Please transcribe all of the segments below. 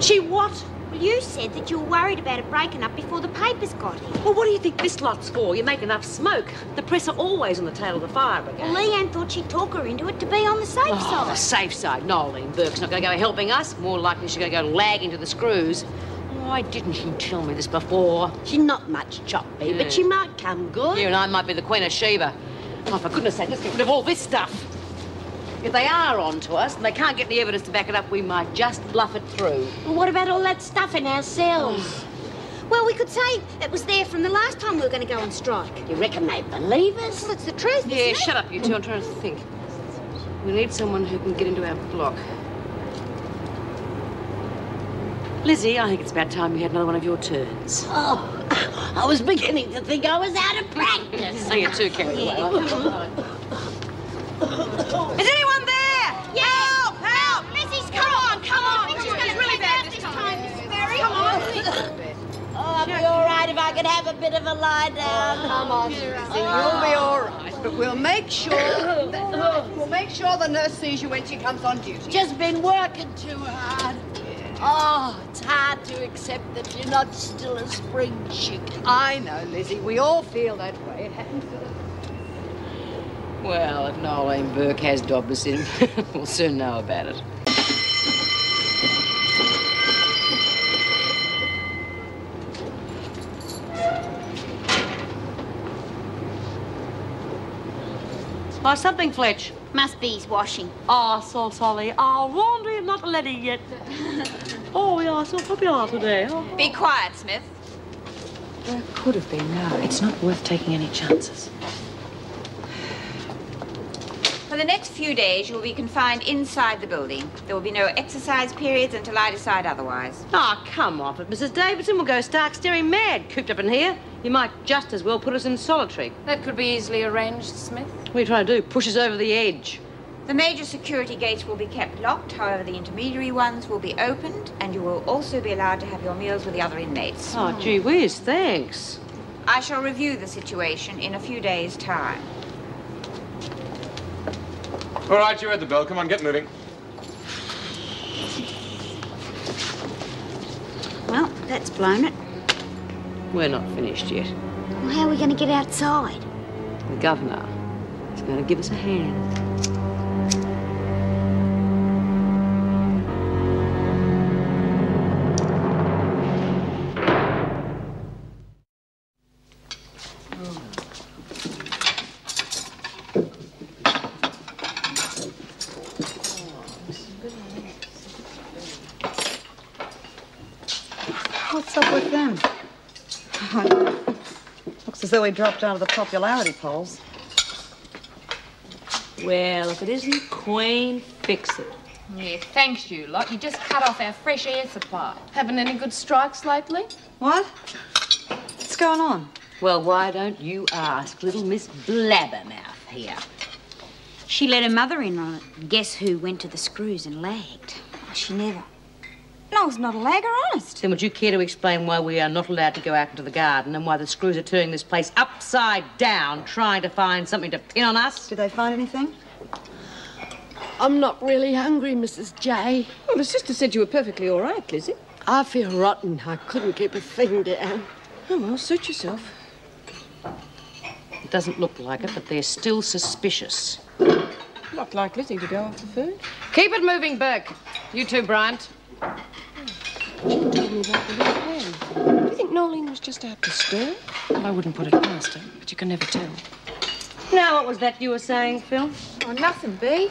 She what? Well, you said that you were worried about it breaking up before the papers got here. Well, what do you think this lot's for? You make enough smoke. The press are always on the tail of the fire brigade. Well, Leanne thought she'd talk her into it to be on the safe side. The safe side? Noeline Burke's not going to go helping us. More likely she's going to go lagging to the screws. Why didn't you tell me this before? She's not much choppy, but she might come good. You and I might be the Queen of Sheba. Oh, for goodness sake, let's get rid of all this stuff. If they are on to us and they can't get the evidence to back it up, we might just bluff it through. Well, what about all that stuff in our cells? Well, we could say it was there from the last time we were going to go on strike. You reckon they believe us? Well, it's the truth, Yeah, isn't it? shut up, you two. I'm trying to think. We need someone who can get into our block. Lizzie, I think it's about time we had another one of your turns. Oh, I was beginning to think I was out of practice. So you're too carried away. Is anyone there? Yeah. Help! Help! Lizzie's come on. She's going to really bad this time, Mrs. Berry. Come on. Oh, I'll be all right if I could have a bit of a lie down. Come on, Susie, you'll be all right. But we'll make sure the nurse sees you when she comes on duty. Just been working too hard. Oh, it's hard to accept that you're not still a spring chicken. I know, Lizzie. We all feel that way. It happens to us. Well, if Noeline Burke has Dobbs in, we'll soon know about it. Oh, something, Fletch. Must be his washing. Oh, so sorry. Oh, laundry is not ready yet. Oh, we are so popular today. Oh. Be quiet, Smith. Well, it could have been. No, it's not worth taking any chances. For the next few days, you will be confined inside the building. There will be no exercise periods until I decide otherwise. Oh, come off it, Mrs. Davidson. We'll go stark staring mad cooped up in here. You might just as well put us in solitary. That could be easily arranged, Smith. What are you trying to do? Push us over the edge? The major security gates will be kept locked. However, the intermediary ones will be opened, and you will also be allowed to have your meals with the other inmates. Oh, gee whiz, thanks. I shall review the situation in a few days' time. All right, you heard the bell. Come on, get moving. Well, that's blown it. We're not finished yet. Well, how are we going to get outside? The governor is going to give us a hand. What's up with them? Looks as though he dropped out of the popularity polls. Well, if it isn't Queen, fix it. Yeah, thanks you lot. You just cut off our fresh air supply. Having any good strikes lately? What? What's going on? Well, why don't you ask little Miss Blabbermouth here? She let her mother in on it. Guess who went to the screws and lagged? Oh, she never. No, it's not a lagger, honest. Then would you care to explain why we are not allowed to go out into the garden and why the screws are turning this place upside down, trying to find something to pin on us? Did they find anything? I'm not really hungry, Mrs. J. Well, the sister said you were perfectly all right, Lizzie. I feel rotten. I couldn't keep a thing down. Oh, well, suit yourself. It doesn't look like it, but they're still suspicious. Not like Lizzie to go off the food. Keep it moving, Burke. You too, Bryant. She told me about the little hand. Do you think Noeline was just out to stir? Well, I wouldn't put it past her, but you can never tell. Now, what was that you were saying, Phil? Oh, nothing, Bee.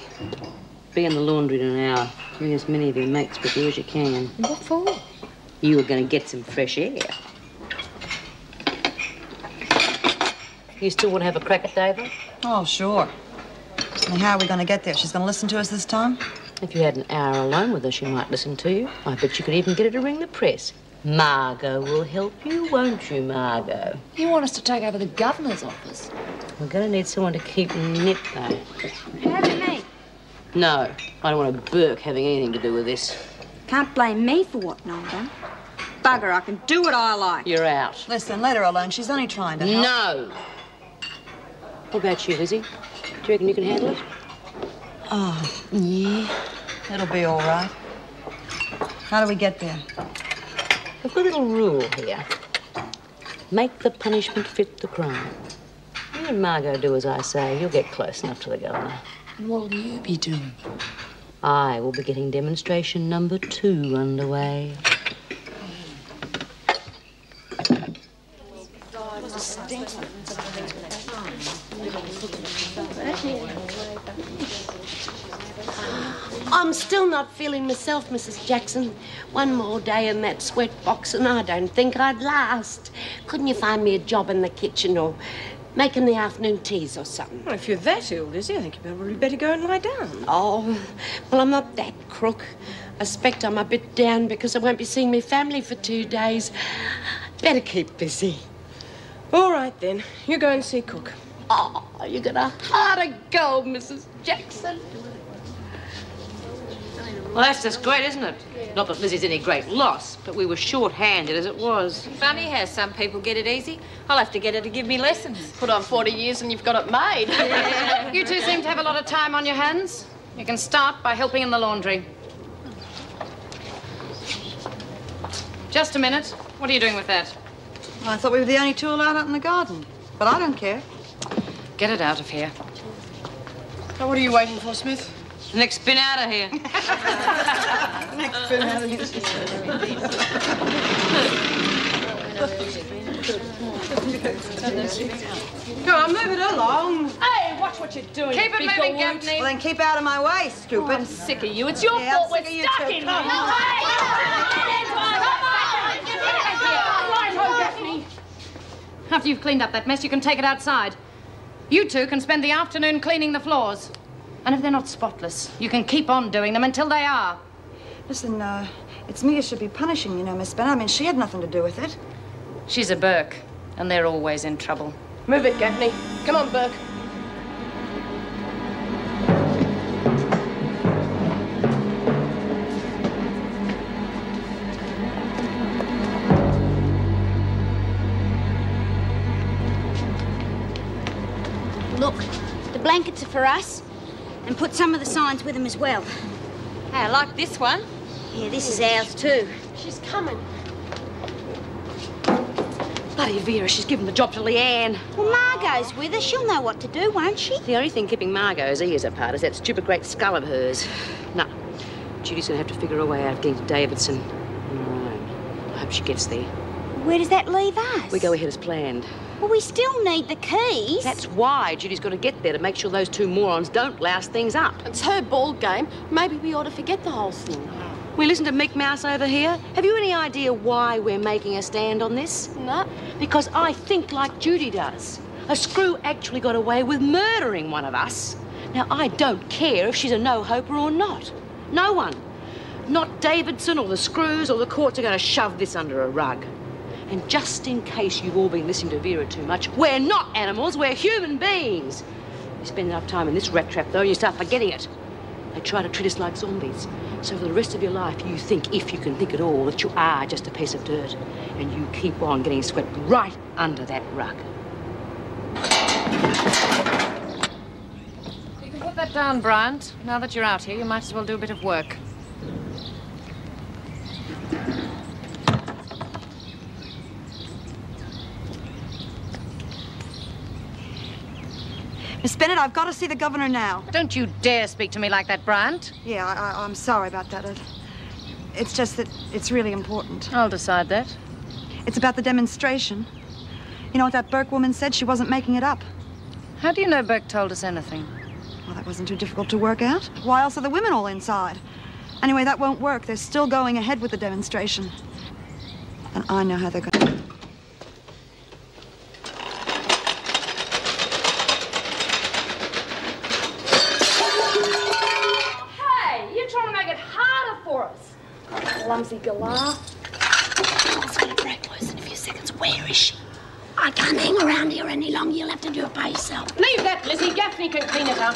Be in the laundry in an hour. Bring as many of your mates with you as you can. What for? You were going to get some fresh air. You still want to have a crack at David? Oh, sure. And how are we going to get there? She's going to listen to us this time? If you had an hour alone with her, she might listen to you. I bet you could even get her to ring the press. Margot will help you, won't you, Margot? You want us to take over the governor's office? We're going to need someone to keep nip, though. How about me? No, I don't want a Burke having anything to do with this. Can't blame me for what Noel done. Bugger, I can do what I like. You're out. Listen, let her alone. She's only trying to help. No. What about you, Lizzie? Do you reckon you can handle it? Oh, yeah. It'll be all right. How do we get there? I've got a little rule here. Make the punishment fit the crime. You and Margot do as I say. You'll get close enough to the governor. And what will you be doing? I will be getting demonstration number 2 underway. I'm still not feeling myself, Mrs. Jackson. One more day in that sweat box and I don't think I'd last. Couldn't you find me a job in the kitchen or making the afternoon teas or something? Well, if you're that ill, Lizzie, I think you'd probably better go and lie down. Oh, well, I'm not that crook. I suspect I'm a bit down because I won't be seeing my family for 2 days. Better keep busy. All right, then. You go and see Cook. Oh, you got a heart of gold, Mrs. Jackson. Well, that's just great, isn't it? Not that Lizzie's any great loss, but we were short-handed as it was. Funny how some people get it easy. I'll have to get her to give me lessons. Put on 40 years and you've got it made. You two seem to have a lot of time on your hands. You can start by helping in the laundry. Just a minute. What are you doing with that? Well, I thought we were the only two allowed out in the garden. But I don't care. Get it out of here. Now, what are you waiting for, Smith? Next bin out of here. Next bin out of here. Go on, move it along. Hey, watch what you're doing. Keep it moving, Gaffney. Well, then keep out of my way, stupid. I'm sick of you. It's your fault we're stuck in here. After you've cleaned up that mess, you can take it outside. You two can spend the afternoon cleaning the floors. And if they're not spotless, you can keep on doing them until they are. Listen, it's me you should be punishing, you know, Miss Bennet. I mean, she had nothing to do with it. She's a Burke, and they're always in trouble. Move it, Gaffney. Come on, Burke. Look, the blankets are for us. And put some of the signs with them as well. Hey, I like this one. Yeah, this is ours too. She's coming. Bloody Vera, she's given the job to Leanne. Well, Margot's with her. She'll know what to do, won't she? The only thing keeping Margot's ears apart is that stupid great skull of hers. No, Judy's going to have to figure a way out of getting to Davidson. I hope she gets there. Where does that leave us? We go ahead as planned. Well, we still need the keys. That's why Judy's got to get there, to make sure those two morons don't louse things up. It's her ball game. Maybe we ought to forget the whole thing. We listen to Mick Mouse over here. Have you any idea why we're making a stand on this? No. Because I think like Judy does. A screw actually got away with murdering one of us. Now, I don't care if she's a no-hoper or not. No one. Not Davidson or the screws or the courts are going to shove this under a rug. And just in case you've all been listening to Vera too much, we're not animals, we're human beings. You spend enough time in this rat trap, though, and you start forgetting it. They try to treat us like zombies. So for the rest of your life, you think, if you can think at all, that you are just a piece of dirt. And you keep on getting swept right under that rug. You can put that down, Bryant. Now that you're out here, you might as well do a bit of work. Miss Bennet, I've got to see the governor now. Don't you dare speak to me like that, Bryant. Yeah, I'm sorry about that. It's just that it's really important. I'll decide that. It's about the demonstration. You know what that Burke woman said? She wasn't making it up. How do you know Burke told us anything? Well, that wasn't too difficult to work out. Why else are the women all inside? Anyway, that won't work. They're still going ahead with the demonstration. And I know how they're going to... Clumsy galah. It's gonna break loose in a few seconds. Where is she? I can't hang around here any longer. You'll have to do it by yourself. Leave that, Lizzie. Gaffney can clean it up.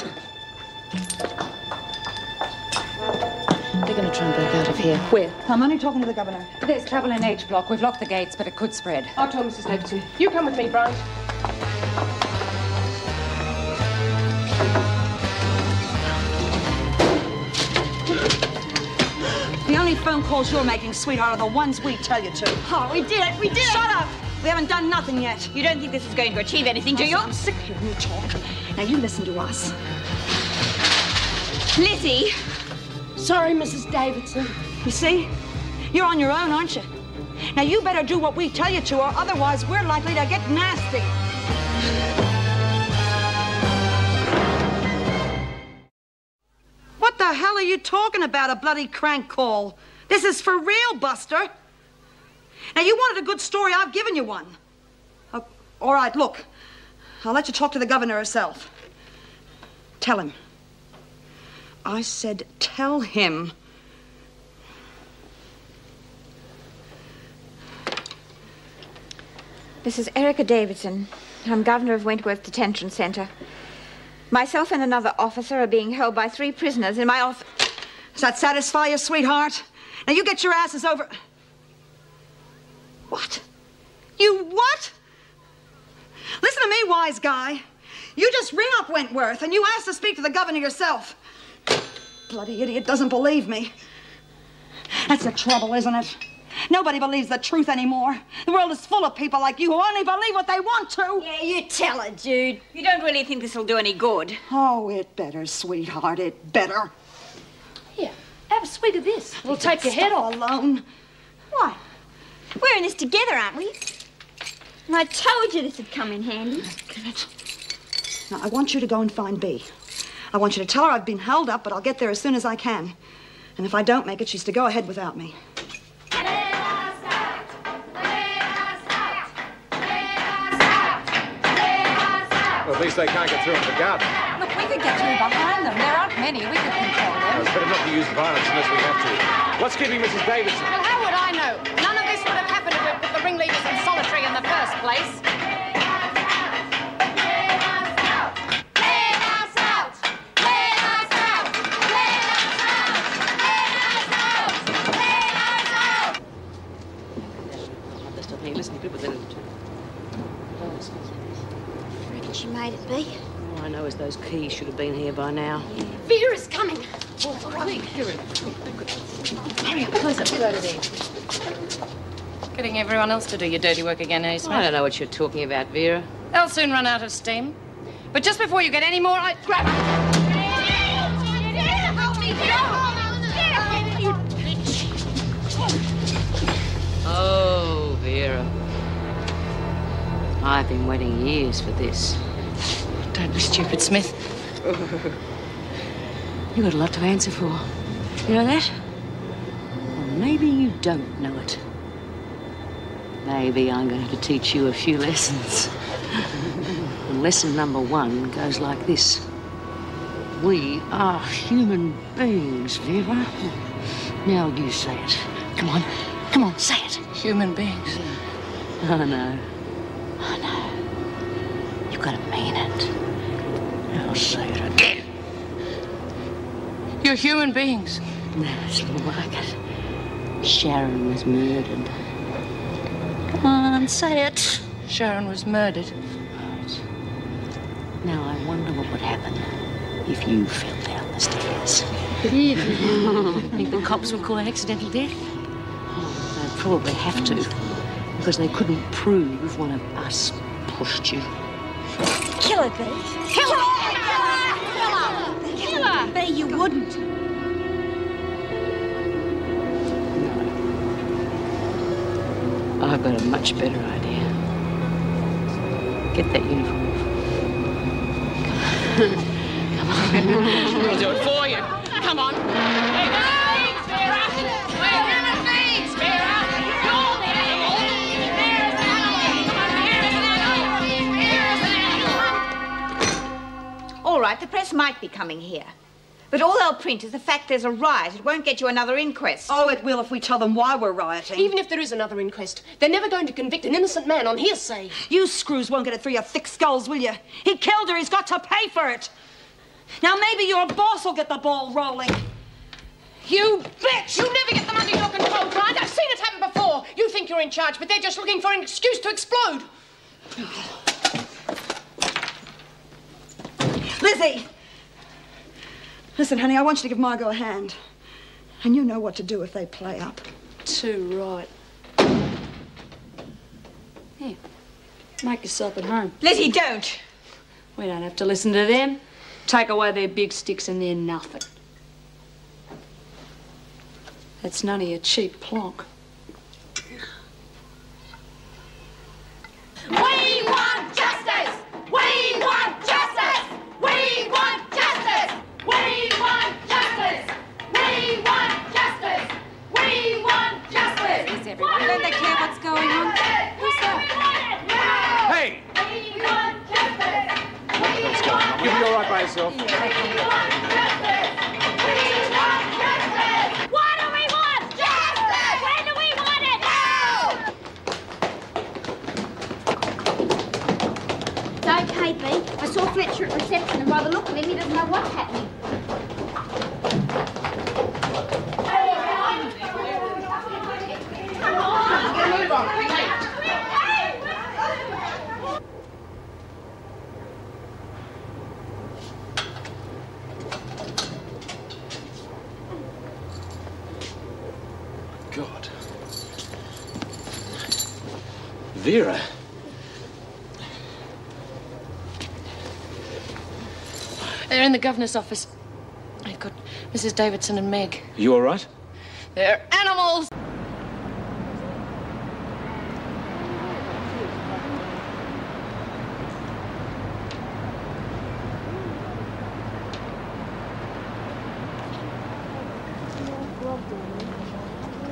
They're going to try and break out of here. Where? I'm only talking to the governor. There's trouble in H block. We've locked the gates, but it could spread. I'll tell Mrs. Davidson. You come with me, Bryant. The only phone calls you're making, sweetheart, are the ones we tell you to. Oh, we did it. We did it. Shut up. We haven't done nothing yet. You don't think this is going to achieve anything, do you? I'm sick of hearing you talk. Now, you listen to us. Lizzie. Sorry, Mrs. Davidson. You see? You're on your own, aren't you? Now, you better do what we tell you to, or otherwise we're likely to get nasty. What the hell are you talking about, a bloody crank call? This is for real, Buster. Now, you wanted a good story, I've given you one. All right, look. I'll let you talk to the governor herself. Tell him. I said tell him. This is Erica Davidson. I'm governor of Wentworth Detention Centre. Myself and another officer are being held by 3 prisoners in my office. Does that satisfy you, sweetheart? Now, you get your asses over... What? You what? Listen to me, wise guy. You just ring up Wentworth and you ask to speak to the governor yourself. Bloody idiot doesn't believe me. That's the trouble, isn't it? Nobody believes the truth anymore. The world is full of people like you who only believe what they want to. Yeah, you tell her, Jude. You don't really think this will do any good? Oh, it better, sweetheart, it better. Here, have a swig of this. We'll take your head off. Alone. Why? We're in this together, aren't we? And I told you this would come in handy. Now, I want you to go and find Bea. I want you to tell her I've been held up, but I'll get there as soon as I can. And if I don't make it, she's to go ahead without me. Well, at least they can't get through in the garden. Look, we could get through behind them. There aren't many. We could control them. It's better not to use violence unless we have to. What's keeping Mrs. Davidson? Well, how would I know? None of this would have happened if we'd put the ringleaders in solitary in the first place. She made it, Bea. All I know is those keys should have been here by now. Vera's coming. Oh, quick, hurry up, close up. Get over there. Getting everyone else to do your dirty work again, eh, Smith? I don't know what you're talking about, Vera. They'll soon run out of steam. But just before you get any more, grab her. Oh, Vera. I've been waiting years for this. Don't be stupid, Smith. You've got a lot to answer for. You know that? Or maybe you don't know it. Maybe I'm going to have to teach you a few lessons. And lesson number 1 goes like this. We are human beings, Vera. Now you say it. Come on. Come on, say it. Human beings. I know. I know. You've got to mean it. I'll say it again. You're human beings. That's more like it. Sharon was murdered. Come on, say it. Sharon was murdered. Right. Now, I wonder what would happen if you fell down the stairs. Think the cops would call it accidental death? Oh, they'd probably have to, because they couldn't prove one of us pushed you. Kill her, Bea. Kill her! Kill her! Bea, you wouldn't. No. I've got a much better idea. Get that uniform off. Come on. We'll do it for you. Come on. All right, the press might be coming here. But all they'll print is the fact there's a riot. It won't get you another inquest. Oh, it will if we tell them why we're rioting. Even if there is another inquest, they're never going to convict an innocent man on hearsay. You screws won't get it through your thick skulls, will you? He killed her. He's got to pay for it. Now, maybe your boss will get the ball rolling. You bitch! You never get them under your control, Grant. I've seen it happen before. You think you're in charge, but they're just looking for an excuse to explode. Lizzie! Listen, honey, I want you to give Margot a hand. And you know what to do if they play up. Too right. Here, make yourself at home. Lizzie, don't. We don't have to listen to them. Take away their big sticks and they're nothing. That's none of your cheap plonk. We want justice! We want justice! We want justice! We want justice! We want justice! We want justice! Is everyone? Don't they care what's going on? Who's that? Hey! We want justice! What's going on? You'll be all right by yourself. We want justice! We want justice! What do we want? Justice! When do we want it? Now! It's okay, B. I saw Fletcher at reception, and by the look of him, he doesn't know what's happening. Move on, quickly. God. Vera. They're in the governor's office. They've got Mrs. Davidson and Meg. You all right? They're animals!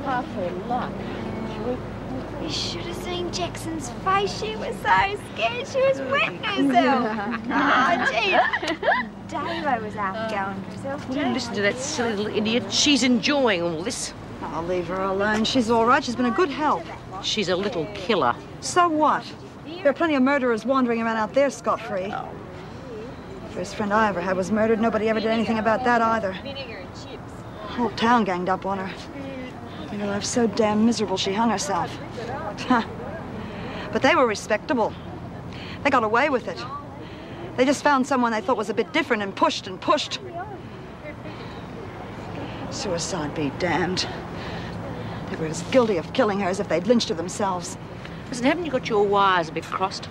Half her luck. You should have seen Jackson's face. She was so scared. She was wetting herself. Oh, gee. Davo was half going herself, too. Listen to that silly little idiot. She's enjoying all this. I'll leave her alone. She's all right. She's been a good help. She's a little killer. So what? There are plenty of murderers wandering around out there scot-free. First friend I ever had was murdered. Nobody ever did anything about that either. The whole town ganged up on her. Made her life so damn miserable she hung herself. But they were respectable. They got away with it. They just found someone they thought was a bit different and pushed and pushed. Suicide be damned. They were as guilty of killing her as if they'd lynched her themselves. Listen, haven't you got your wires a bit crossed?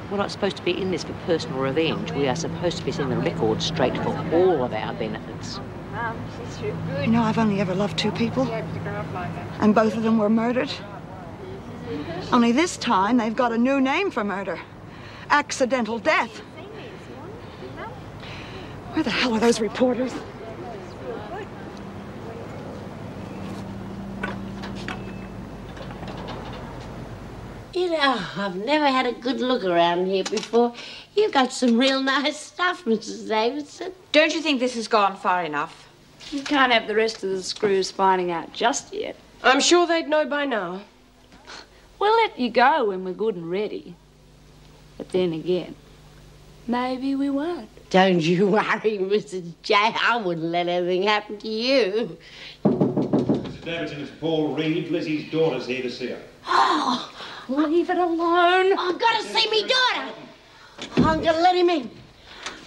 We're not supposed to be in this for personal revenge. We are supposed to be setting the record straight for all of our benefits. You know, I've only ever loved two people. And both of them were murdered. Only this time, they've got a new name for murder. Accidental death. Where the hell are those reporters? You know, I've never had a good look around here before. You've got some real nice stuff, Mrs. Davidson. Don't you think this has gone far enough? You can't have the rest of the screws finding out just yet. I'm sure they'd know by now. We'll let you go when we're good and ready. But then again, maybe we won't. Don't you worry, Mrs. J. I wouldn't let anything happen to you. Mrs. Davidson, it's Paul Reed. Lizzie's daughter's here to see her. Oh, leave it alone. I've got to see me daughter. I'm going to let him in.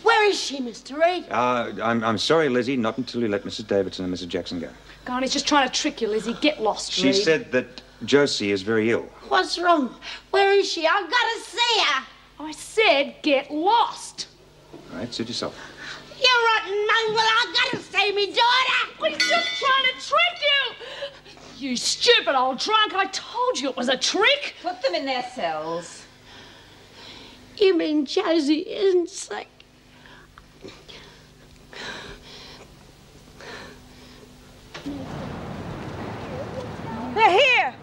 Where is she, Mr. Reed? I'm sorry, Lizzie, not until you let Mrs. Davidson and Mrs. Jackson go. God, he's just trying to trick you, Lizzie. Get lost, She Reed. said that Josie is very ill. What's wrong? Where is she? I've got to see her. I said get lost. All right, suit yourself. You rotten mongrel, I've got to see me daughter. He's just trying to trick you. You stupid old drunk. I told you it was a trick. Put them in their cells. You mean Josie isn't sick? They're here.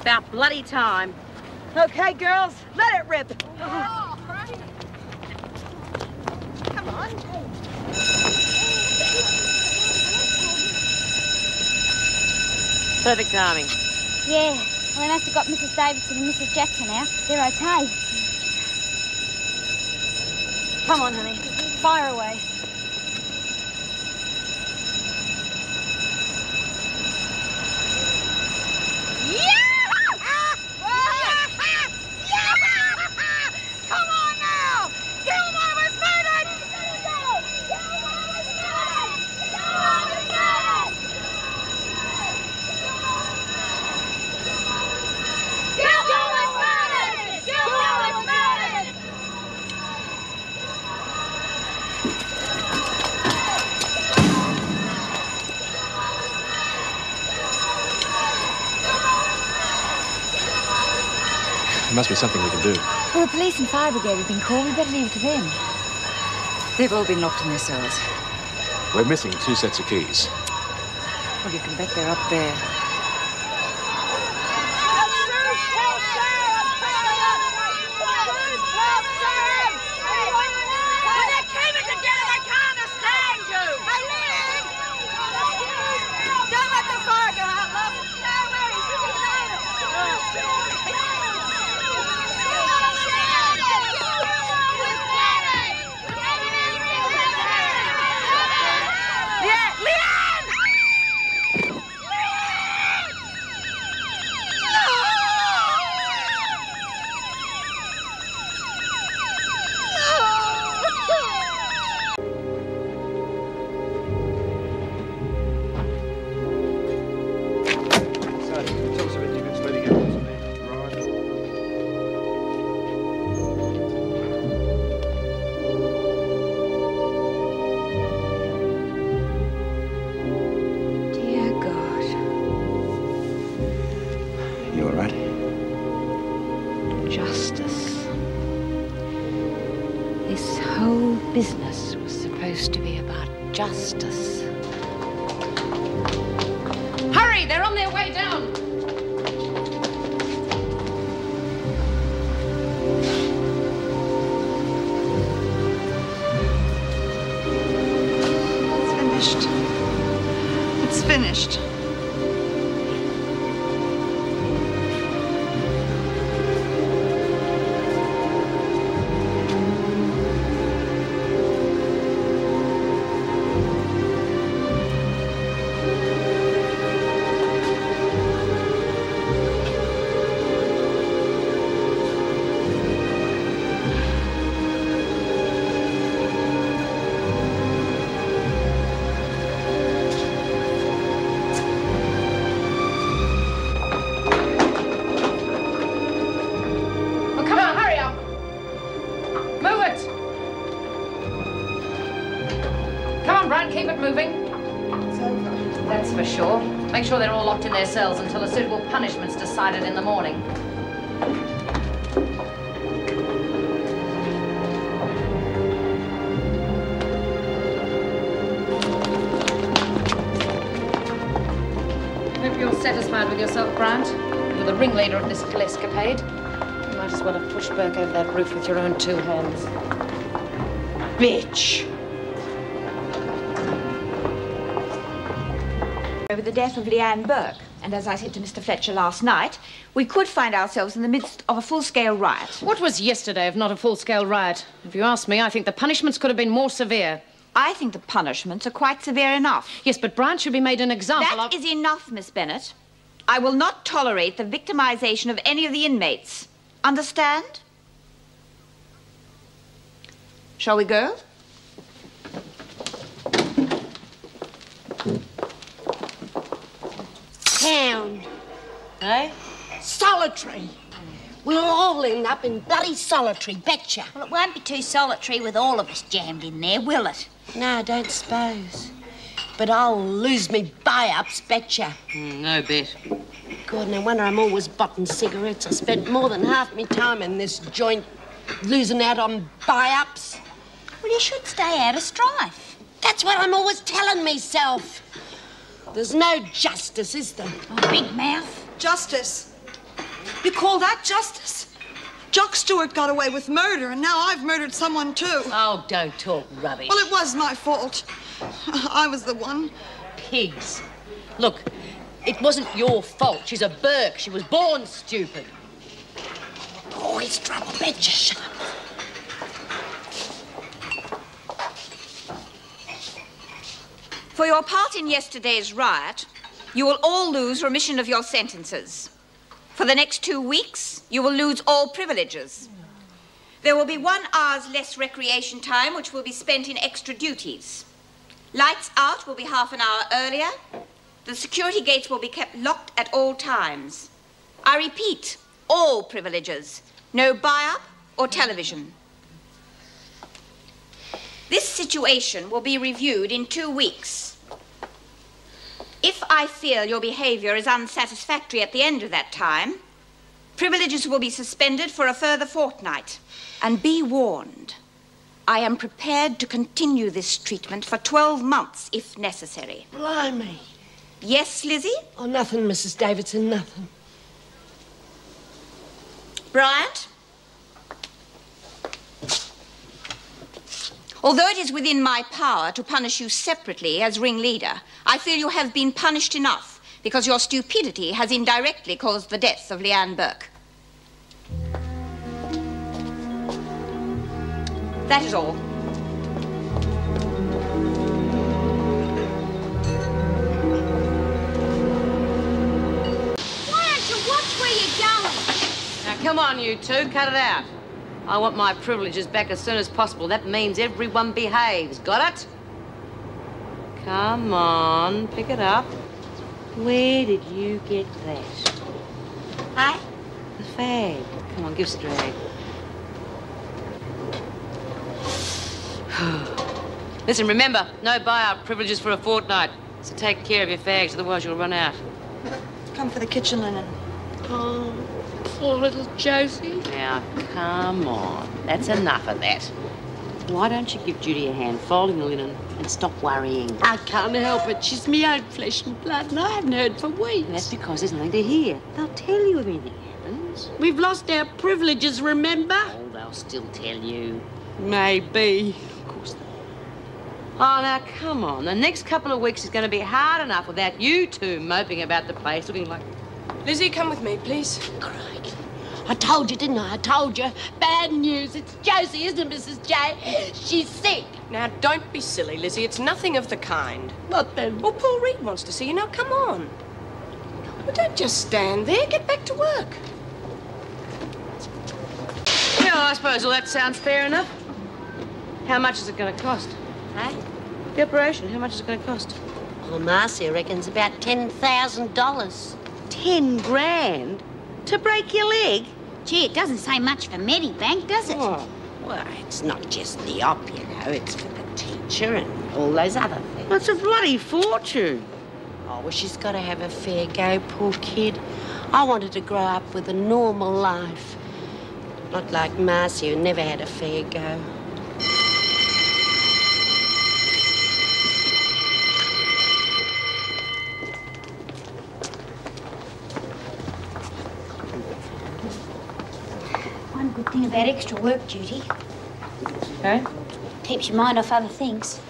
About bloody time. Okay, girls, let it rip. Come on. Perfect timing. Yeah, well, they must have got Mrs. Davidson and Mrs. Jackson out. They're okay. Come on, honey. Fire away. Come on now! Get him over There must be something we can do. Well, the police and fire brigade have been called. We'd better leave it to them. They've all been locked in their cells. We're missing 2 sets of keys. Well, you can bet they're up there. Business was supposed to be about justice. Hurry! They're on their way down! It's finished. It's finished. Keep it moving. It's over. That's for sure. Make sure they're all locked in their cells until a suitable punishment's decided in the morning. Hope you're satisfied with yourself, Grant. You're the ringleader of this little escapade. You might as well have pushed Burke over that roof with your own 2 hands. Bitch! Over the death of Leanne Burke, and as I said to Mr. Fletcher last night, we could find ourselves in the midst of a full-scale riot. What was yesterday if not a full-scale riot? If you ask me, I think the punishments could have been more severe. I think the punishments are quite severe enough. Yes, but Bryant should be made an example of... That is enough, Miss Bennett. I will not tolerate the victimization of any of the inmates. Understand? Shall we go? Town. Eh? Solitary. We'll all end up in bloody solitary, betcha. Well, it won't be too solitary with all of us jammed in there, will it? No, I don't suppose. But I'll lose me buy-ups, betcha. No bet. God, no wonder I'm always botting cigarettes. I spent more than half my time in this joint losing out on buy-ups. Well, you should stay out of strife. That's what I'm always telling myself. There's no justice, is there? Oh, big mouth. Justice? You call that justice? Jock Stewart got away with murder, and now I've murdered someone too. Oh, don't talk rubbish. Well, it was my fault. I was the one. Pigs. Look, it wasn't your fault. She's a Burke. She was born stupid. Oh, it's trouble, betcha. Shut up. For your part in yesterday's riot, you will all lose remission of your sentences. For the next 2 weeks, you will lose all privileges. There will be 1 hour's less recreation time, which will be spent in extra duties. Lights out will be half an hour earlier. The security gates will be kept locked at all times. I repeat, all privileges. No buy-up or television. This situation will be reviewed in 2 weeks. If I feel your behavior is unsatisfactory at the end of that time, Privileges will be suspended for a further fortnight. And be warned, I am prepared to continue this treatment for 12 months, if necessary. Blimey. Yes, Lizzie? Oh, nothing, Mrs. Davidson, nothing. Bryant? Although it is within my power to punish you separately as ringleader, I feel you have been punished enough because your stupidity has indirectly caused the death of Leanne Burke. That is all. Why don't you watch where you're going? Now, come on, you two, cut it out. I want my privileges back as soon as possible. That means everyone behaves. Got it? Come on, pick it up. Where did you get that? Hey? The fag. Come on, give us a drag. Listen, remember, no buyout privileges for a fortnight. So take care of your fags, otherwise you'll run out. Come for the kitchen linen. Oh, poor little Josie. Now, come on. That's enough of that. Why don't you give Judy a hand folding the linen and stop worrying? I can't help it. She's my own flesh and blood, and I haven't heard for weeks. That's because there's nothing to hear. They'll tell you if anything happens. We've lost our privileges, remember? Oh, they'll still tell you. Maybe. Of course they will. Oh, now, come on. The next couple of weeks is going to be hard enough without you two moping about the place looking like... Lizzie, come with me, please. Crikey. I told you, didn't I? I told you. Bad news. It's Josie, isn't it, Mrs. J? She's sick. Now, don't be silly, Lizzie. It's nothing of the kind. What then? Well, Paul Reed wants to see you. Now, come on. Well, don't just stand there. Get back to work. Yeah, I suppose all that sounds fair enough. How much is it going to cost? Hey? The operation, how much is it going to cost? Well, Marcia reckons about $10,000. 10 grand? To break your leg? Gee, it doesn't say much for Medibank, does it? Oh, well, it's not just the op, you know. It's for the teacher and all those other things. Well, it's a bloody fortune. Oh, well, she's got to have a fair go, poor kid. I wanted to grow up with a normal life. Not like Marcia, who never had a fair go. One good thing about extra work duty. Okay? Keeps your mind off other things.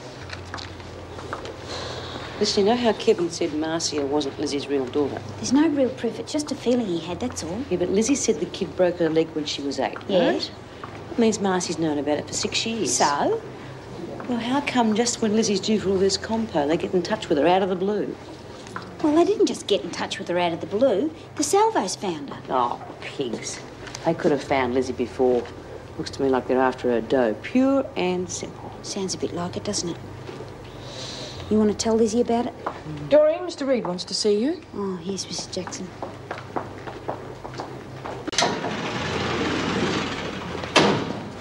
Listen, you know how Kevin said Marcia wasn't Lizzie's real daughter? There's no real proof. It's just a feeling he had, that's all. Yeah, but Lizzie said the kid broke her leg when she was 8, Yes. right? That means Marcy's known about it for 6 years. So? Well, how come just when Lizzie's due for all this compo, they get in touch with her out of the blue? Well, they didn't just get in touch with her out of the blue. The Salvos found her. Oh, pigs. They could have found Lizzie before. Looks to me like they're after her dough. Pure and simple. Sounds a bit like it, doesn't it? You want to tell Lizzie about it? Doreen, Mr. Reed wants to see you. Oh, here's Mrs. Jackson.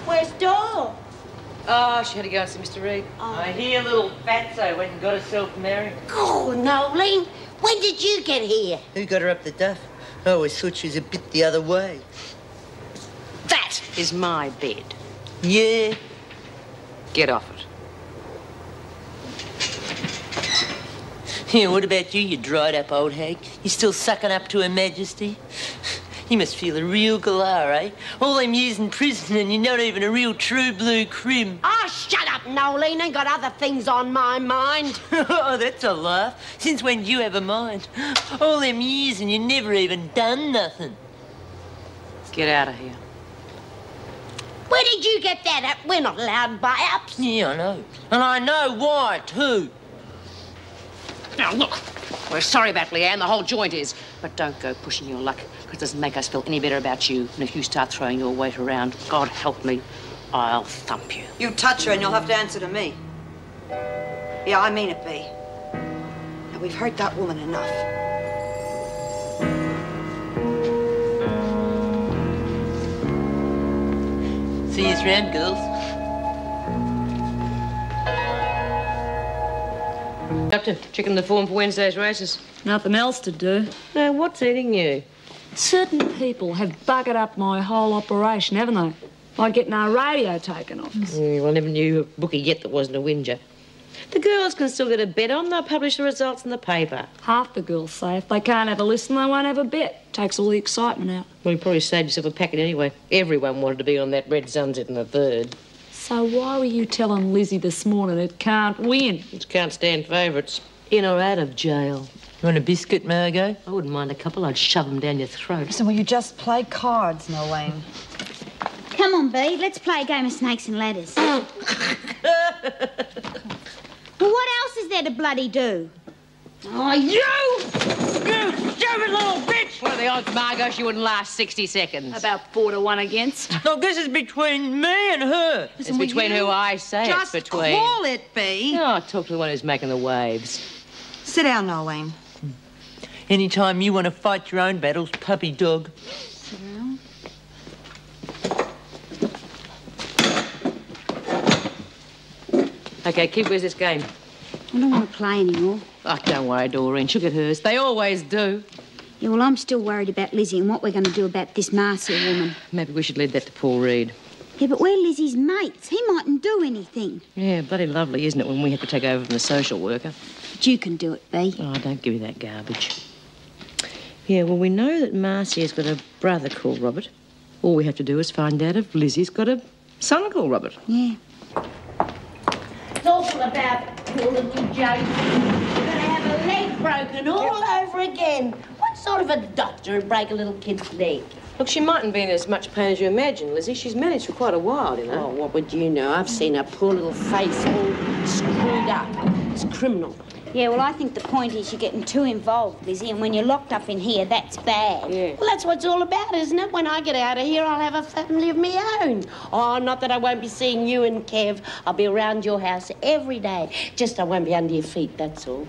Where's Dor? Oh, she had to go and see Mr. Reed. I hear little fatso went and got herself married. Oh, Noeline, when did you get here? Who got her up the duff? I always thought she was a bit the other way. That is my bed. Yeah. Get off it. Yeah, what about you, you dried up old hag? You still sucking up to Her Majesty? You must feel a real galah, eh? All them years in prison and you're not even a real true blue crim. Oh, shut up, Noeline. Ain't got other things on my mind. Oh, that's a laugh. Since when did you have a mind? All them years and you never even done nothing. Get out of here. Where did you get that at? We're not allowed buy-ups. Yeah, I know. And I know why, too. Now, look, we're sorry about Leanne, the whole joint is. But don't go pushing your luck, because it doesn't make us feel any better about you. And if you start throwing your weight around, God help me, I'll thump you. You touch her and you'll have to answer to me. Yeah, I mean it, B. Now, we've heard that woman enough. See you around, girls. Doctor, checking the form for Wednesday's races. Nothing else to do. Now, what's eating you? Certain people have buggered up my whole operation, haven't they? Like getting our radio taken off us. Well, I never knew a bookie yet that wasn't a whinger. The girls can still get a bet on. They'll publish the results in the paper. Half the girls say if they can't have a listen, they won't have a bet. Takes all the excitement out. Well, you probably saved yourself a packet anyway. Everyone wanted to be on that Red Sunset in the third. So why were you telling Lizzie this morning it can't win? It can't stand favourites. In or out of jail. You want a biscuit, Margot? I wouldn't mind a couple. I'd shove them down your throat. So will you just play cards, Nolene? Come on, Bee, let's play a game of snakes and ladders. Well, what else is there to bloody do? Oh, you stupid little bitch! What are the odds, Margot, she wouldn't last 60 seconds? About 4 to 1 against. Look, this is between me and her. It's between who I say Just it's between. call it, Bee. Oh, talk to the one who's making the waves. Sit down, Nolene. Anytime you want to fight your own battles, puppy dog. Sit down. OK, kid, where's this game? I don't want to play anymore. Oh, don't worry, Doreen. She'll get hers. They always do. Yeah, well, I'm still worried about Lizzie and what we're going to do about this Marcia woman. Maybe we should leave that to Paul Reed. Yeah, but we're Lizzie's mates. He mightn't do anything. Yeah, bloody lovely, isn't it, when we have to take over from the social worker? But you can do it, Bee. Oh, don't give me that garbage. Yeah, well, we know that Marcia's got a brother called Robert. All we have to do is find out if Lizzie's got a son called Robert. Yeah. It's awful about poor little Josie. You're going to have a leg broken all over again. What sort of a doctor would break a little kid's leg? Look, she mightn't be in as much pain as you imagine, Lizzie. She's managed for quite a while, you know. Oh, what would you know? I've seen her poor little face all screwed up. It's criminal. Yeah, well, I think the point is you're getting too involved, Lizzie, and when you're locked up in here, that's bad. Yeah. Well, that's what it's all about, isn't it? When I get out of here, I'll have a family of my own. Oh, not that I won't be seeing you and Kev. I'll be around your house every day. Just I won't be under your feet, that's all.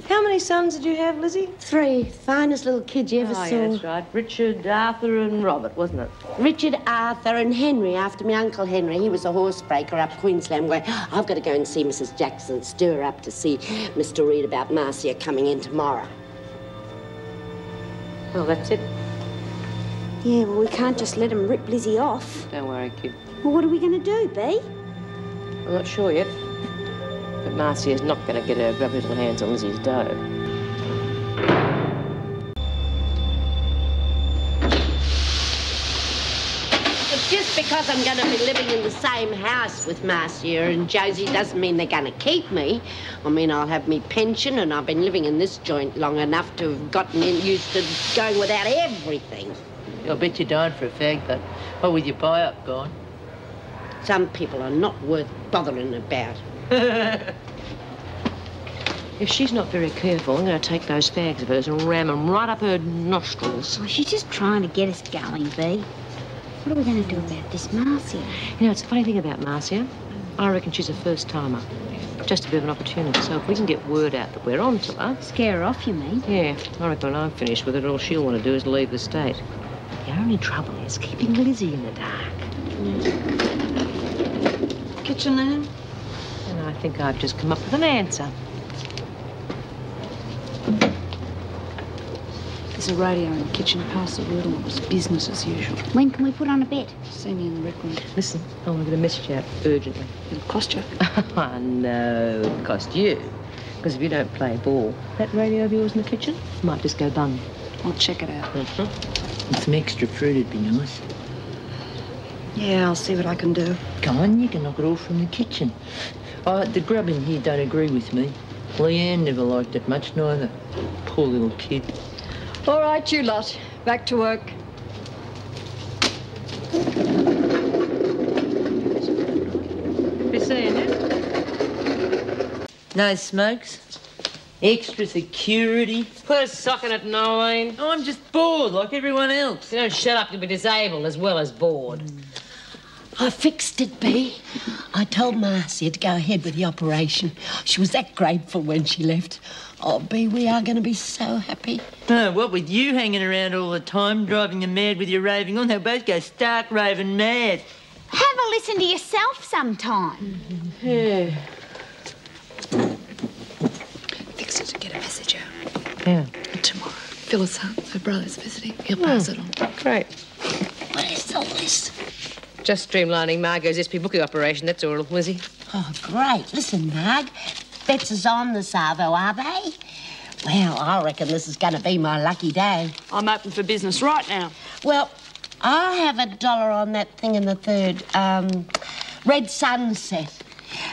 How many sons did you have, Lizzie? 3. Finest little kids you ever saw. Yeah, that's right. Richard, Arthur and Robert, wasn't it? Richard, Arthur and Henry, after my Uncle Henry. He was a horsebreaker up Queensland way. I've got to go and see Mrs. Jackson, stir her up to see Mr. Reed about Marcia coming in tomorrow. Well, that's it. Yeah, well, we can't just let him rip Lizzie off. Don't worry, kid. Well, what are we going to do, Bee? I'm not sure yet. But Marcia's not going to get her grubby little hands on Lizzie's dough. But just because I'm going to be living in the same house with Marcia and Josie doesn't mean they're going to keep me. I mean, I'll have me pension, and I've been living in this joint long enough to have gotten used to going without everything. I'll bet you're dying for a fag, but what with your buy-up gone? Some people are not worth bothering about. If she's not very careful, I'm going to take those fags of hers and ram them right up her nostrils. Oh, she's just trying to get us going, Bee. What are we going to do about this Marcia? You know, it's a funny thing about Marcia. I reckon she's a first-timer. Just a bit of an opportunity. So if we can get word out that we're on to her... Scare her off, you mean? Yeah. I reckon when I'm finished with it, all she'll want to do is leave the state. The only trouble is keeping Lizzie in the dark. Kitchen linen? And I think I've just come up with an answer. There's a radio in the kitchen. Pass the word on. It was business as usual. When can we put on a bet? See me in the rec room. Listen, I want to get a message out urgently. It'll cost you. Oh, no, it'll cost you. Because if you don't play ball, that radio of yours in the kitchen might just go bung. I'll check it out. And some extra fruit would be nice. Yeah, I'll see what I can do. Come on, you can knock it all from the kitchen. The grub in here don't agree with me. Leanne never liked it much, neither. Poor little kid. All right, you lot. Back to work. Be seeing you. No smokes? Extra security? Put a sock in it, Nolene. Oh, I'm just bored like everyone else. If you don't shut up, you'll be disabled as well as bored. I fixed it, Bee. I told Marcia to go ahead with the operation. She was that grateful when she left. Oh, Bee, we are going to be so happy. Oh, what with you hanging around all the time, driving them mad with your raving on, they'll both go stark raving mad. Have a listen to yourself sometime. Yeah. Fix it to get a message out. Yeah. Tomorrow. Phyllis, her brother's visiting. He'll pass it on. Great. Where's the list? Just streamlining Margot's SP booking operation, that's all, Lizzie. Oh, great. Listen, Marg, bets is on the Savo, are they? Well, I reckon this is going to be my lucky day. I'm open for business right now. Well, I'll have $1 on that thing in the third, Red Sunset.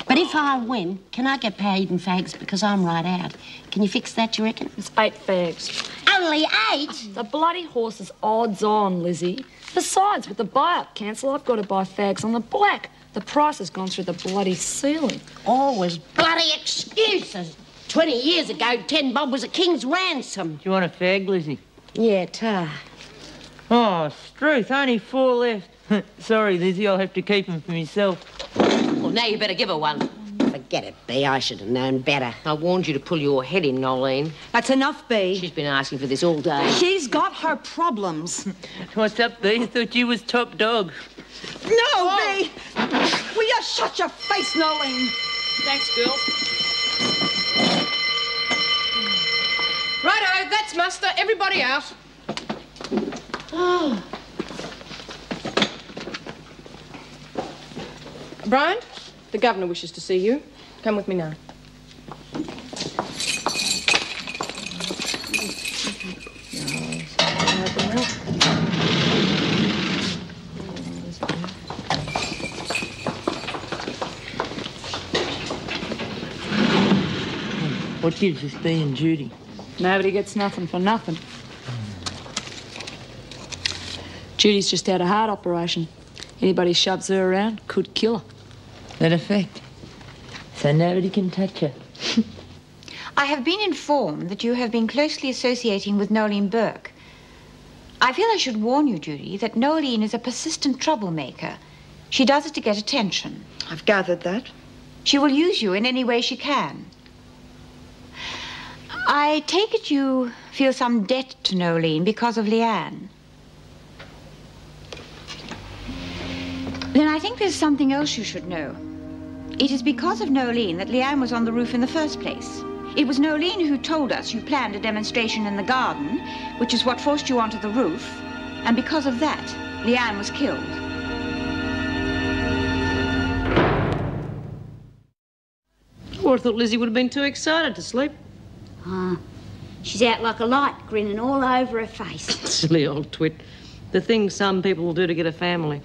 But if I win, can I get paid in fags because I'm right out? Can you fix that, you reckon? It's 8 fags. Only 8? The bloody horse is odds on, Lizzie. Besides, with the buy-up cancel, I've got to buy fags on the black. The price has gone through the bloody ceiling. Always bloody excuses. 20 years ago, 10 bob was a king's ransom. Do you want a fag, Lizzie? Yeah, tar. Oh, Struth, only 4 left. Sorry, Lizzie, I'll have to keep them for myself. Well, now you better give her one. Forget it, Bea. I should have known better. I warned you to pull your head in, Nolene. That's enough, Bea. She's been asking for this all day. She's got her problems. What's up, Bea? I thought you was top dog. No, Bea! Will you shut your face, Nolene? Thanks, girls. Righto, that's muster. Everybody out. Oh. Brian, the governor wishes to see you. Come with me now. What gives us Bea and Judy? Nobody gets nothing for nothing. Judy's just had a heart operation. Anybody shoves her around could kill her. That effect. So nobody can touch her. I have been informed that you have been closely associating with Nolene Burke. I feel I should warn you, Judy, that Nolene is a persistent troublemaker. She does it to get attention. I've gathered that. She will use you in any way she can. I take it you feel some debt to Nolene because of Leanne. Then I think there's something else you should know. It is because of Nolene that Leanne was on the roof in the first place. It was Nolene who told us you planned a demonstration in the garden, which is what forced you onto the roof. And because of that, Leanne was killed. Oh, I thought Lizzie would have been too excited to sleep. Ah, she's out like a light, grinning all over her face. Silly old twit. The things some people will do to get a family.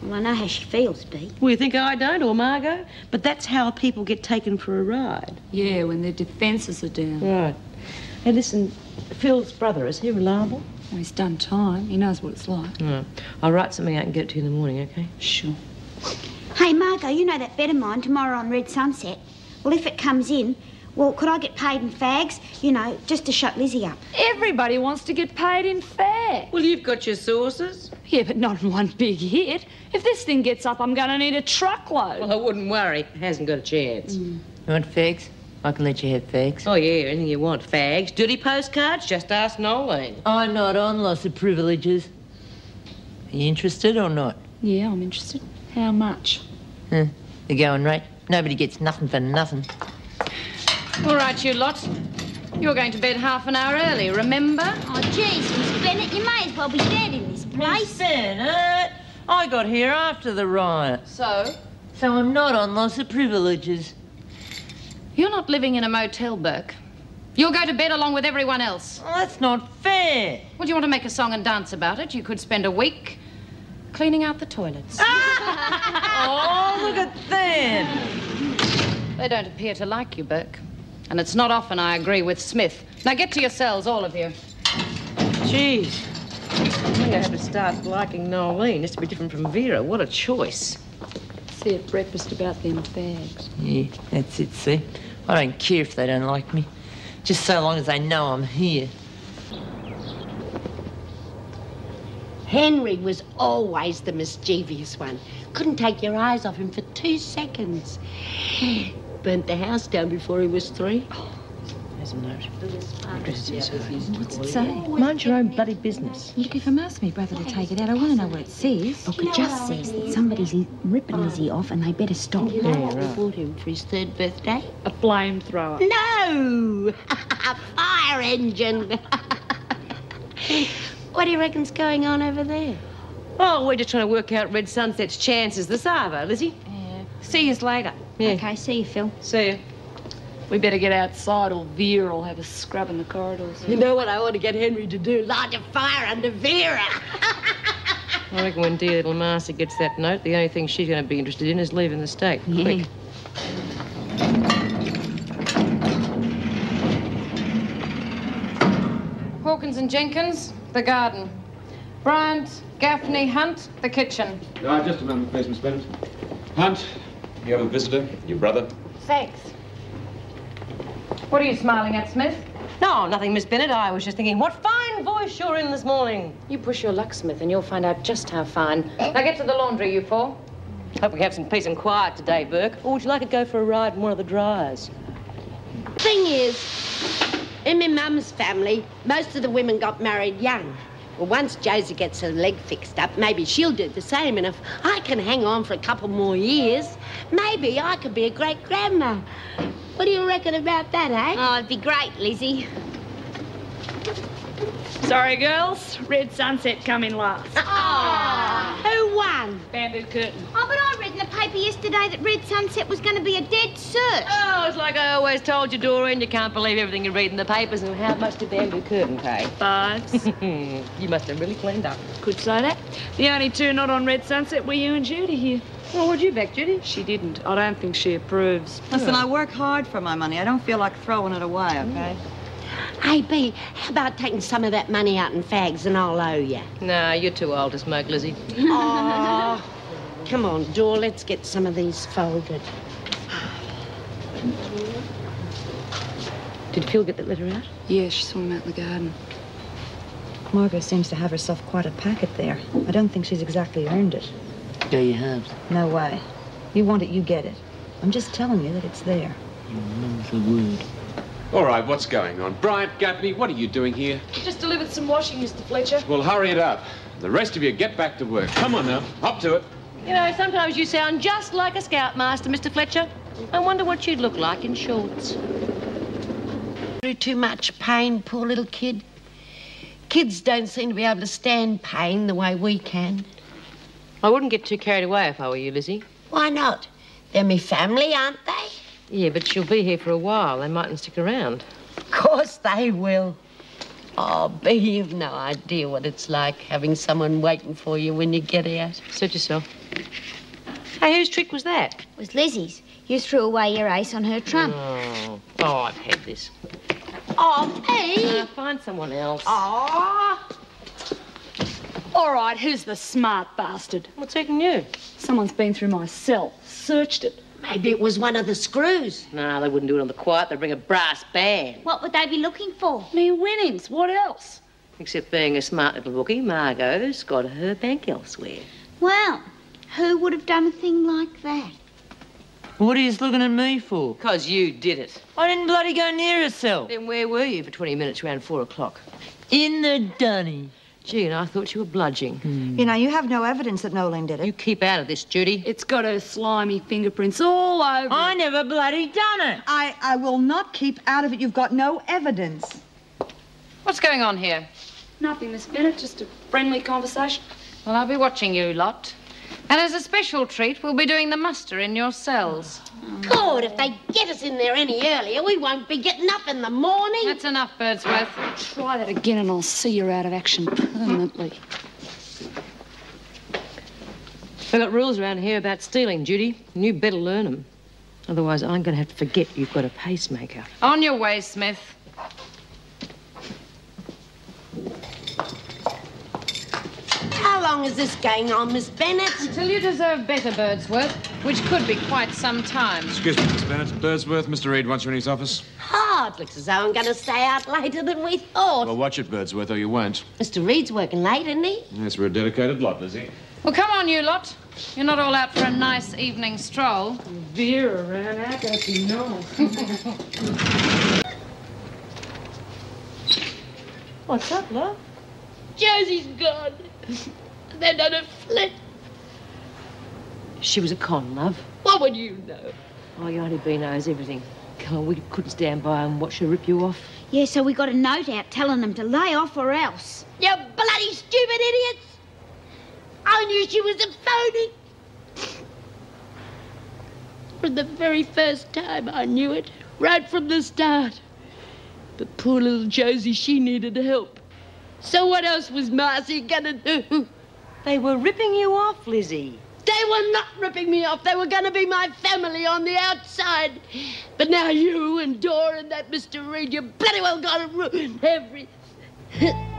Well, I know how she feels, Bea. Well, you think I don't, or Margot? But that's how people get taken for a ride. Yeah, when their defences are down. Right. Hey, listen, Phil's brother, is he reliable? Well, he's done time. He knows what it's like. Oh, I'll write something out and get it to you in the morning, OK? Sure. Hey, Margot, you know that bet of mine tomorrow on Red Sunset? Well, if it comes in, well, could I get paid in fags? You know, just to shut Lizzie up. Everybody wants to get paid in fags. Well, you've got your sources. Yeah, but not in one big hit. If this thing gets up, I'm going to need a truckload. Well, I wouldn't worry. It hasn't got a chance. You want fags? I can let you have fags. Oh, yeah, anything you want. Fags, dirty postcards, just ask Nolene. I'm not on loss of privileges. Are you interested or not? Yeah, I'm interested. How much? The going rate. Nobody gets nothing for nothing. All right, you lot. You're going to bed half an hour early, remember? Oh, geez, Miss Bennett, you may as well be dead in this place. Miss Bennett, I got here after the riot. So? So I'm not on loss of privileges. You're not living in a motel, Burke. You'll go to bed along with everyone else. Well, that's not fair. Well, do you want to make a song and dance about it? You could spend a week cleaning out the toilets. Oh, look at them. They don't appear to like you, Burke. And it's not often I agree with Smith. Now get to your cells, all of you. Jeez. I think I have to start liking Nolene just to be different from Vera. What a choice. See at breakfast about them fags. Yeah, that's it, see? I don't care if they don't like me. Just so long as they know I'm here. Henry was always the mischievous one. Couldn't take your eyes off him for 2 seconds. Burnt the house down before he was 3. There's a note. What's it say? Mind your own bloody business. Look, if I'm asking my brother to take it out, I want to know what it says. Look, it just says that somebody's ripping Lizzie off and they better stop. You know what we bought him for his 3rd birthday? A flamethrower. No! A fire engine. What do you reckon's going on over there? Oh, we're just trying to work out Red Sunset's chances this arvo, Lizzie. Yeah. See us later. Yeah. Okay, see you, Phil. See you. We better get outside or Vera will have a scrub in the corridors. You know what I want to get Henry to do? Light a fire under Vera. I reckon when dear little Marcy gets that note, the only thing she's going to be interested in is leaving the state. Quick. Hawkins and Jenkins, the garden. Bryant, Gaffney, Hunt, the kitchen. Just a moment, please, Miss Bennett. Hunt, you have a visitor, your brother. Thanks. What are you smiling at, Smith? No, nothing, Miss Bennett. I was just thinking, what fine voice you're in this morning. You push your luck, Smith, and you'll find out just how fine. Now get to the laundry, you four. Hope we have some peace and quiet today, Burke. Or would you like to go for a ride in one of the dryers? Thing is, in my mum's family, most of the women got married young. Well, once Josie gets her leg fixed up, maybe she'll do the same. And if I can hang on for a couple more years, maybe I could be a great-grandma. What do you reckon about that, eh? Oh, it'd be great, Lizzie. Sorry, girls. Red Sunset come in last. Who won? Banded Curtain. Oh, but I read in the paper yesterday that Red Sunset was going to be a dead cert. Oh, it's like I always told you, Doreen, you can't believe everything you read in the papers. And how much did Bamboo Curtain pay? 5. You must have really cleaned up. Could say that. The only two not on Red Sunset were you and Judy here. Well, what'd you bet, Judy? She didn't. I don't think she approves. Listen, I work hard for my money. I don't feel like throwing it away, okay? Hey, B, how about taking some of that money out in fags and I'll owe you? No, you're too old to smoke, Lizzie. Oh, come on, Dor, let's get some of these folded. Did Phil get that letter out? Yeah, she saw him out in the garden. Margot seems to have herself quite a packet there. I don't think she's exactly earned it. There you have. No way. You want it, you get it. I'm just telling you that it's there. You mum's the word. All right, what's going on? Bryant, Gaffney, what are you doing here? Just delivered some washing, Mr. Fletcher. Well, hurry it up. The rest of you get back to work. Come on now, up to it. You know, sometimes you sound just like a scoutmaster, Mr. Fletcher. I wonder what you'd look like in shorts. Through too much pain, poor little kid. Kids don't seem to be able to stand pain the way we can. I wouldn't get too carried away if I were you, Lizzie. Why not? They're me family, aren't they? Yeah, but she'll be here for a while. They mightn't stick around. Of course they will. Oh, B, you've no idea what it's like having someone waiting for you when you get out. Suit yourself. Hey, whose trick was that? It was Lizzie's. You threw away your ace on her trump. Oh, I've had this. Oh, B! Find someone else. Oh! All right, who's the smart bastard? What's eating you? Someone's been through my cell, searched it. Maybe it was one of the screws. No, they wouldn't do it on the quiet. They'd bring a brass band. What would they be looking for? Me winnings, what else? Except being a smart little bookie, Margot's got her bank elsewhere. Well, who would have done a thing like that? What are you looking at me for? 'Cause you did it. I didn't bloody go near herself. Then where were you for 20 minutes around 4 o'clock? In the dunny. Gee, and I thought you were bludging. You know, you have no evidence that Nolene did it. You keep out of this, Judy. It's got her slimy fingerprints all over I it. never bloody done it. I will not keep out of it. You've got no evidence. What's going on here? Nothing, Miss Bennett, just a friendly conversation. Well, I'll be watching you lot. And as a special treat, we'll be doing the muster in your cells. God, if they get us in there any earlier, we won't be getting up in the morning. That's enough, Birdsworth. Try that again and I'll see you're out of action permanently. We've got rules around here about stealing, Judy, and you better learn them. Otherwise, I'm going to have to forget you've got a pacemaker. On your way, Smith. How long is this going on, Miss Bennett? Until you deserve better, Birdsworth, which could be quite some time. Excuse me, Miss Bennett. Birdsworth, Mr. Reed wants you in his office. Oh, it looks as though I'm going to stay out later than we thought. Well, watch it, Birdsworth, or you won't. Mr. Reed's working late, isn't he? Yes, we're a dedicated lot, Lizzie. Well, come on, you lot. You're not all out for a nice evening stroll. Vera ran out, don't you know? What's up, love? Josie's gone. They done a flip. She was a con, love. What would you know? Oh, your Auntie B knows everything. Oh, we couldn't stand by and watch her rip you off. Yeah, so we got a note out telling them to lay off or else. You bloody stupid idiots! I knew she was a phony. From the very first time I knew it, right from the start. But poor little Josie, she needed help. So what else was Marcy gonna do? They were ripping you off, Lizzie. They were not ripping me off. They were gonna be my family on the outside. But now you and Dora and that Mr. Reed, you bloody well gotta ruin everything.